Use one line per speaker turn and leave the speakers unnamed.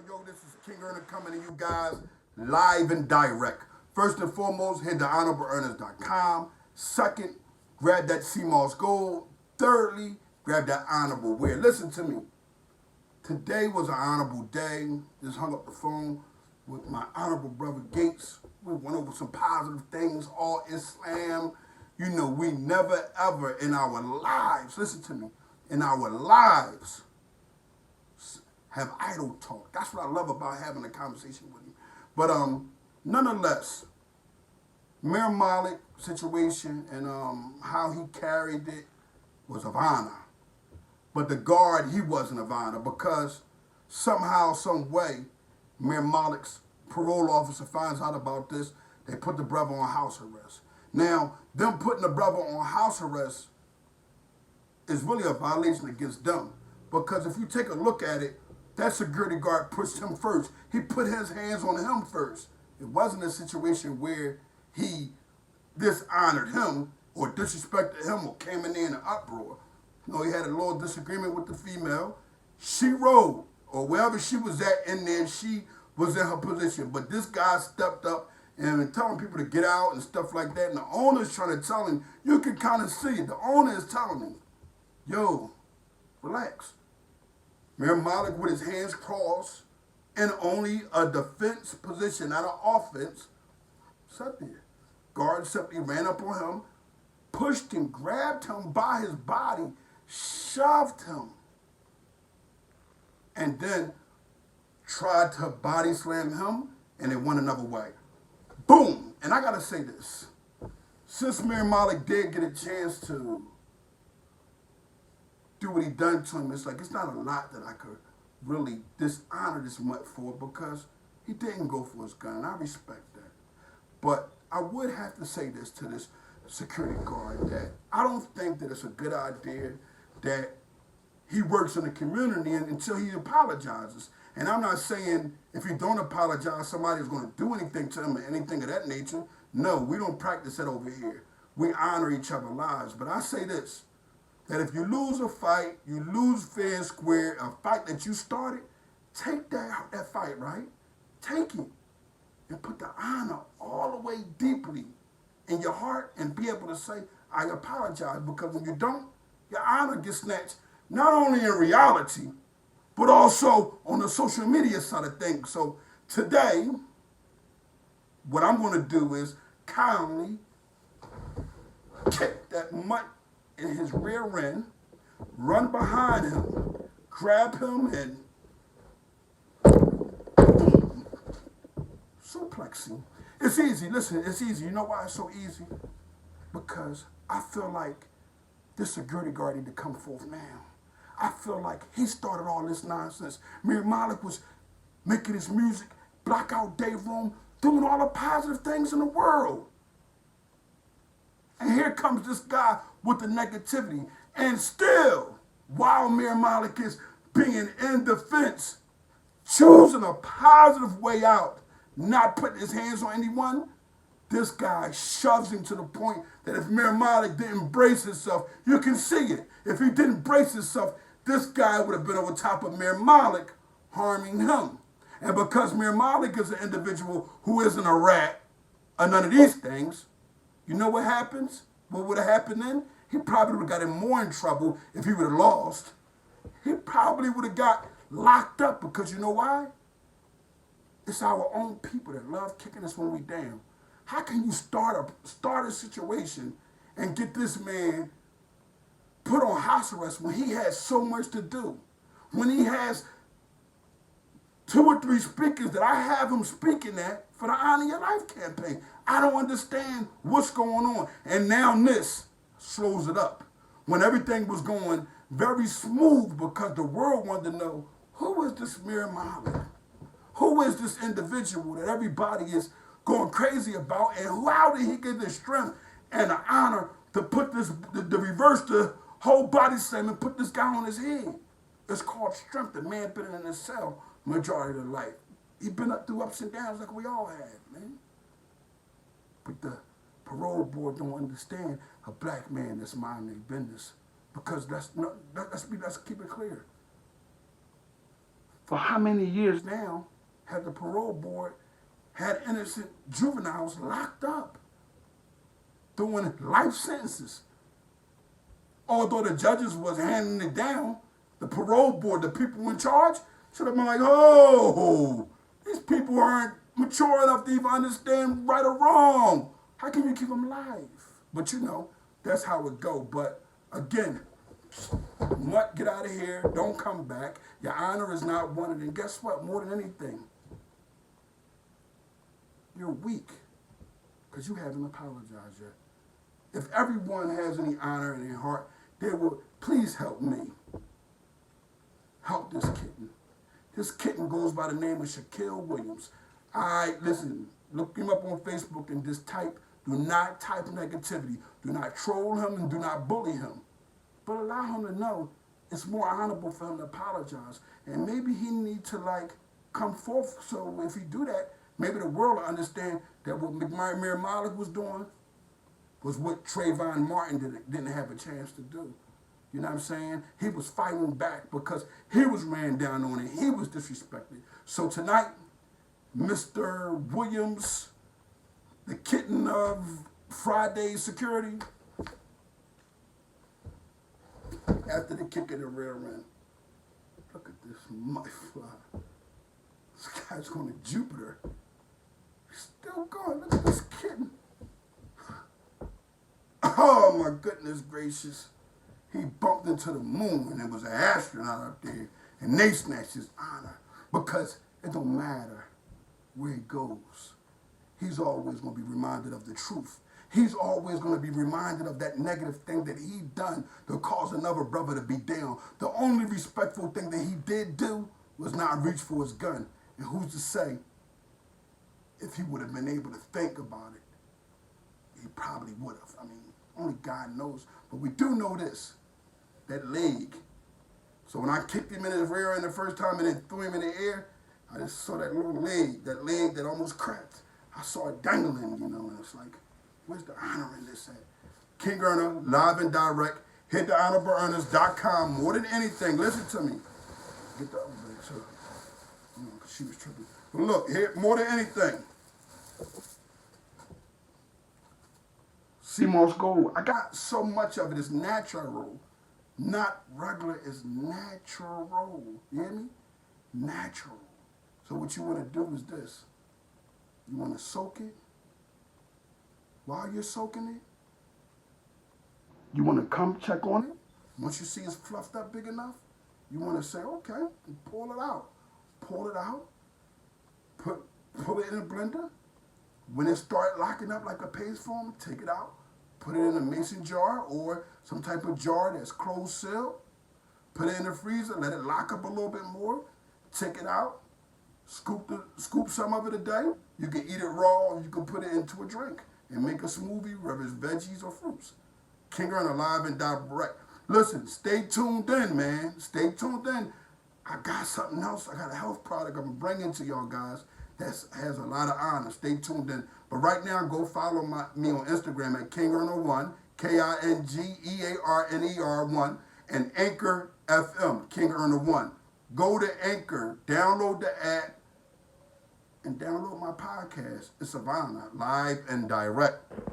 Yo, this is King Earner coming to you guys live and direct. First and foremost, head to honorableearners.com. Second, grab that CMOS Gold. Thirdly, grab that honorable wear. Listen to me. Today was an honorable day. Just hung up the phone with my honorable brother Gates. We went over some positive things, all Islam. You know, we never ever in our lives, listen to me, in our lives have idle talk. That's what I love about having a conversation with you. But nonetheless, Mir Malik situation and how he carried it was of honor. But the guard, he wasn't of honor because somehow, some way, Mir Malik's parole officer finds out about this. They put the brother on house arrest. Now, them putting the brother on house arrest is really a violation against them. Because if you take a look at it, that security guard pushed him first. He put his hands on him first. It wasn't a situation where he dishonored him or disrespected him or came in there in an uproar. No, he had a little disagreement with the female. She rode, or wherever she was at in there, she was in her position. But this guy stepped up and telling people to get out and stuff like that. And the owner's trying to tell him, you can kind of see it. The owner is telling him, yo, relax. Mir Malik with his hands crossed in only a defense position, not an offense, sat there. Guard simply ran up on him, pushed him, grabbed him by his body, shoved him, and then tried to body slam him, and it went another way. Boom! And I gotta say this. Since Mir Malik did get a chance to do what he done to him, it's like it's not a lot that I could really dishonor this mutt for because he didn't go for his gun, and I respect that. But I would have to say this to this security guard that I don't think that it's a good idea that he works in the community until he apologizes. And I'm not saying if he don't apologize, somebody's going to do anything to him or anything of that nature. No, we don't practice that over here. We honor each other's lives. But I say this, that if you lose a fight, you lose fair and square, a fight that you started, take that fight, right? Take it and put the honor all the way deeply in your heart and be able to say, I apologize. Because when you don't, your honor gets snatched, not only in reality, but also on the social media side of things. So today, what I'm going to do is kindly kick that mutt in his rear end, run behind him, grab him, and suplex him. It's easy. Listen, it's easy. You know why it's so easy? Because I feel like this security guard need to come forth now. I feel like he started all this nonsense. Mir Malik was making his music, blackout day room, doing all the positive things in the world. And here comes this guy with the negativity. And still, while Mir Malik is being in defense, choosing a positive way out, not putting his hands on anyone, this guy shoves him to the point that if Mir Malik didn't brace himself, you can see it. If he didn't brace himself, this guy would have been over top of Mir Malik, harming him. And because Mir Malik is an individual who isn't a rat or none of these things, you know what happens? What would have happened then? He probably would have got him more in trouble if he would have lost. He probably would have got locked up because you know why? It's our own people that love kicking us when we down. How can you start a situation and get this man put on house arrest when he has so much to do? When he has 2 or 3 speakers that I have him speaking at for the Honor Your Life campaign. I don't understand what's going on. And now this slows it up. When everything was going very smooth because the world wanted to know, who is this Mir Malik? Who is this individual that everybody is going crazy about? And how did he get the strength and the honor to put this, to reverse the whole body slam and put this guy on his head? It's called strength. The man been in his cell majority of the life. He been up through ups and downs like we all have, man. But the parole board don't understand a black man that's minding their business. Because let's keep it clear. For how many years now have the parole board had innocent juveniles locked up doing life sentences? Although the judges was handing it down, the parole board, the people in charge, should have been like, oh, these people aren't mature enough to even understand right or wrong. How can you keep them alive? But you know, that's how it go. But again, Mutt, get out of here. Don't come back. Your honor is not wanted. And guess what? More than anything, you're weak because you haven't apologized yet. If everyone has any honor in their heart, they will, please help me. Help this kitten. This kitten goes by the name of Shaquille Williams. Listen, look him up on Facebook and just type, do not type negativity. Do not troll him and do not bully him. But allow him to know it's more honorable for him to apologize. And maybe he needs to come forth, so if he do that, maybe the world will understand that what McMurray Malik was doing was what Trayvon Martin didn't have a chance to do. You know what I'm saying? He was fighting back because he was ran down on it. He was disrespected. So tonight, Mr. Williams, the kitten of Friday security, after the kick in the rear end, look at this mudfly. This guy's going to Jupiter. He's still going. Look at this kitten. Oh my goodness gracious. He bumped into the moon and there was an astronaut up there and they snatched his honor because it don't matter where he goes. He's always going to be reminded of the truth. He's always going to be reminded of that negative thing that he done to cause another brother to be down. The only respectful thing that he did do was not reach for his gun. And who's to say if he would have been able to think about it, he probably would have. I mean, only God knows. But we do know this, that leg. So when I kicked him in his rear end the first time and then threw him in the air, I just saw that little leg that almost cracked. I saw it dangling, you know, and it's like, where's the honor in this at? King Earner, live and direct. Hit thehonorableearners.com. More than anything, listen to me. Get the other leg, too. You know, 'cause she was tripping. But look, here, more than anything, CMOS Gold. I got so much of it. It's natural. Not regular, it's natural. You hear me? Natural. So what you want to do is this. You want to soak it. While you're soaking it, you want to come check on it. Once you see it's fluffed up big enough, you want to say, okay, pull it out. Pull it out. Pull it in a blender. When it starts locking up like a paste form, take it out. Put it in a mason jar or some type of jar that's closed sealed. Put it in the freezer, let it lock up a little bit more. Take it out. Scoop some of it a day. You can eat it raw or you can put it into a drink and make a smoothie, whether it's veggies or fruits. King Earner, live and direct. Listen, stay tuned in, man. Stay tuned in. I got something else. I got a health product I'm bringing to y'all guys that has a lot of honor. Stay tuned in. But right now, go follow me on Instagram at King Earner 1, KINGEARNER 1, and Anchor FM, King Earner 1. Go to Anchor, download the app, and download my podcast. It's Savannah, live and direct.